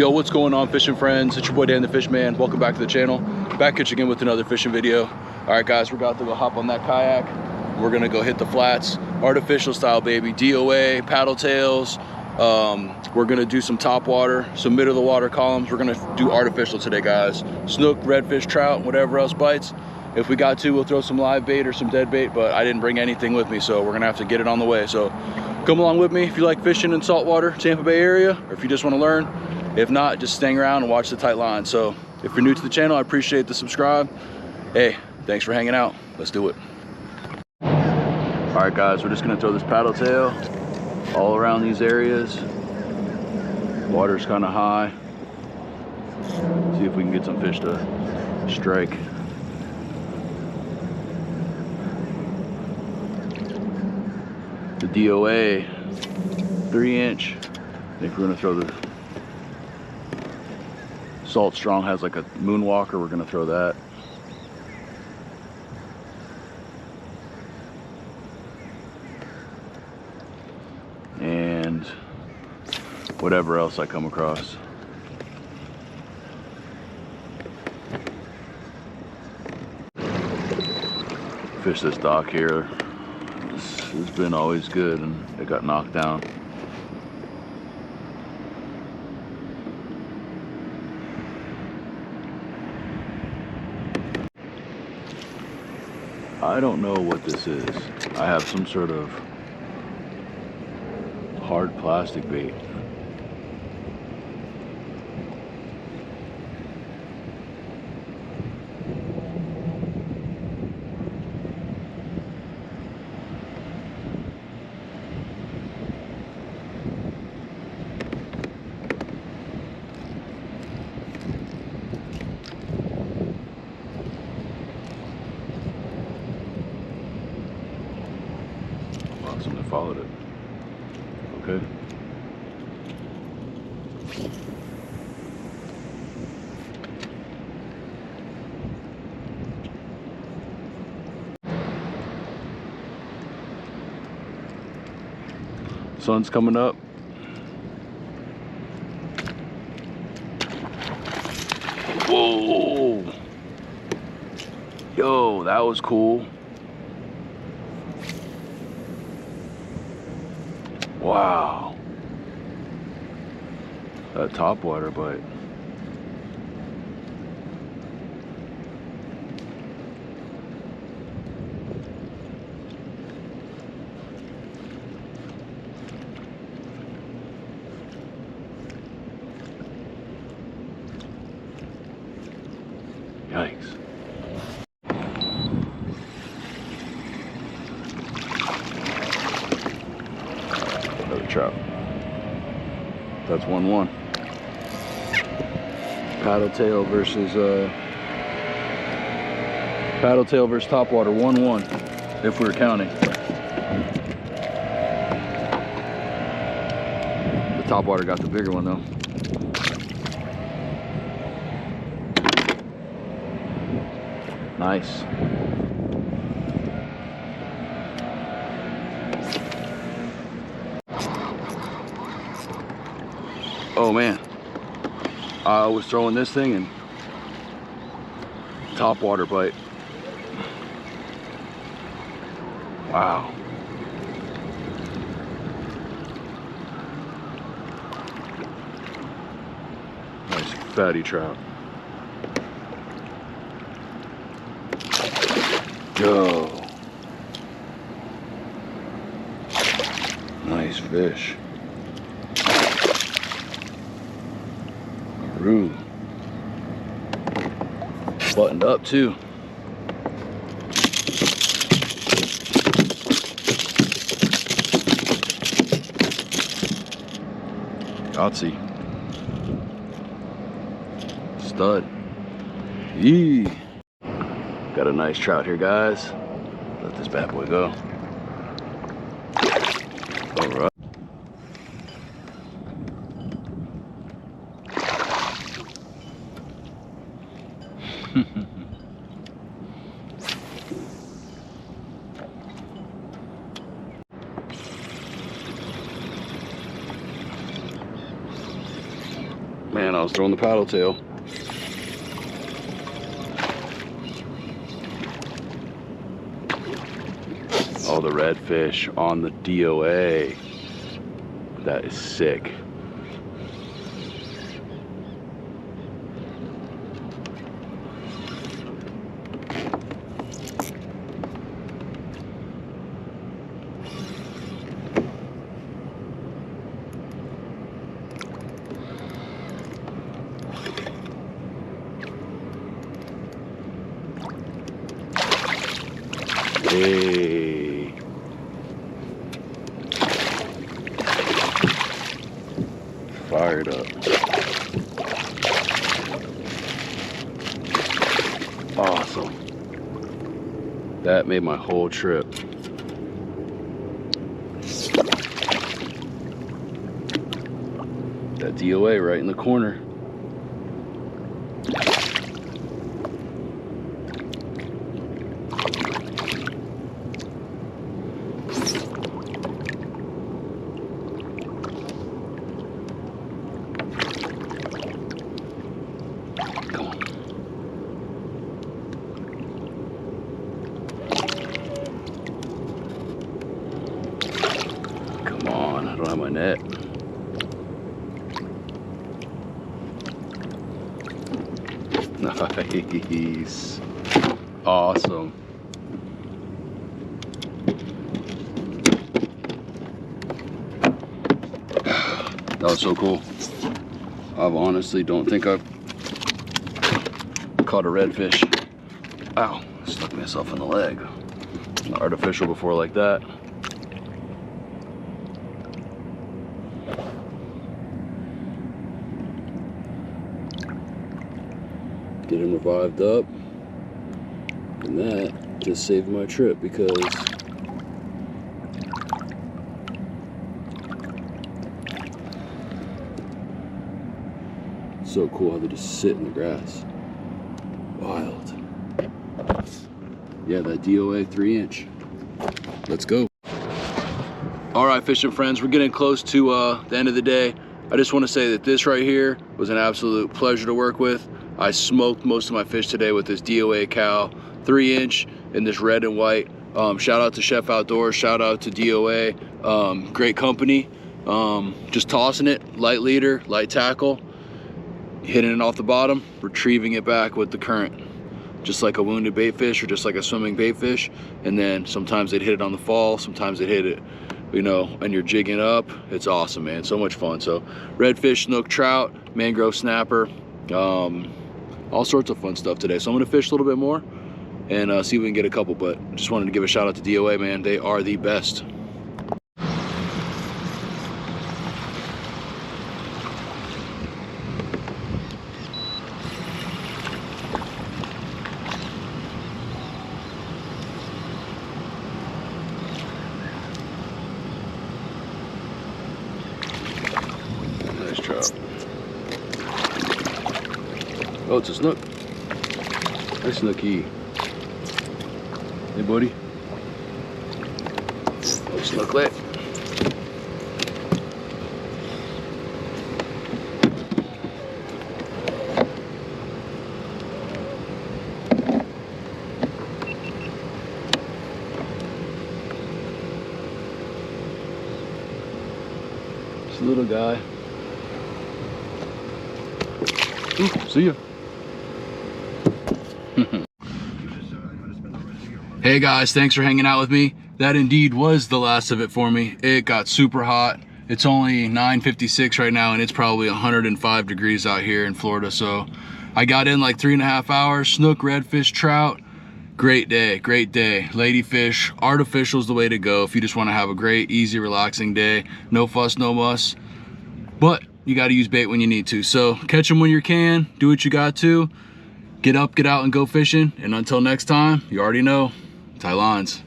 Yo, what's going on, fishing friends? It's your boy Dan the Fish Man. Welcome back to the channel. Back at you again with another fishing video. All right, guys, we're about to go hop on that kayak. We're gonna go hit the flats, artificial style, baby. DOA, paddle tails. We're gonna do some top water, some middle of the water columns. We're gonna do artificial today, guys. Snook, redfish, trout, whatever else bites. If we got to, we'll throw some live bait or some dead bait, but I didn't bring anything with me, so we're gonna have to get it on the way. So come along with me if you like fishing in saltwater, Tampa Bay area, or if you just wanna learn. If not, just staying around and watch the tight line. So if you're new to the channel, I appreciate the subscribe. Hey, thanks for hanging out. Let's do it. All right, guys, we're just gonna throw this paddle tail all around these areas. Water's kind of high. See if we can get some fish to strike. The DOA 3-inch. I think we're gonna throw the Salt Strong has like a moonwalker. We're gonna throw that. And whatever else I come across. Fish this dock here. It's been always good, and it got knocked down. I don't know what this is. I have some sort of hard plastic bait. Something followed it. Okay. Sun's coming up. Whoa! Yo, that was cool. Wow, that top water bite. Yikes. Another trout. That's 1-1. Paddle tail versus top water, 1-1 if we were counting. The top water got the bigger one though. Nice. Oh man, I was throwing this thing and top water bite. Wow. Nice fatty trout. Go. Nice fish. Rude. Buttoned up too. Yahtzee. Stud. Yee. Got a nice trout here, guys. Let this bad boy go. All right. Man, I was throwing the paddle tail. Oh, the redfish on the DOA. That is sick. Hey. Fired up. Awesome. That made my whole trip. That DOA right in the corner. I don't have my net. Nice. Awesome. That was so cool. I honestly don't think I've caught a redfish. Ow, stuck myself in the leg. Artificial before like that. Get him revived up, and that just saved my trip because it's so cool how they just sit in the grass. Wild. Yeah, that DOA 3-inch. Let's go. All right, fishing friends, we're getting close to the end of the day. I just want to say that this right here was an absolute pleasure to work with. I smoked most of my fish today with this DOA Cal 3-inch in this red and white. Shout out to Chef Outdoors, shout out to DOA. Great company. Just tossing it, light leader, light tackle, hitting it off the bottom, retrieving it back with the current. Just like a wounded bait fish or just like a swimming bait fish. And then sometimes they'd hit it on the fall, sometimes they'd hit it, you know, and you're jigging up. It's awesome, man, so much fun. So redfish, snook, trout, mangrove snapper, all sorts of fun stuff today. So I'm gonna fish a little bit more and see if we can get a couple, but just wanted to give a shout out to DOA, man. They are the best. Nice trout. Oh, it's a snook. Nice snooky. Hey, buddy. Oh, snooklet. Just a little guy. Ooh, see ya. Hey guys, thanks for hanging out with me. That indeed was the last of it for me. It got super hot. It's only 9:56 right now and it's probably 105 degrees out here in Florida. So I got in like 3.5 hours, snook, redfish, trout. Great day, great day. Ladyfish, artificial is the way to go if you just want to have a great, easy, relaxing day. No fuss, no muss. But you got to use bait when you need to. So catch them when you can, do what you got to. Get up, get out, and go fishing. And until next time, you already know, tie lines.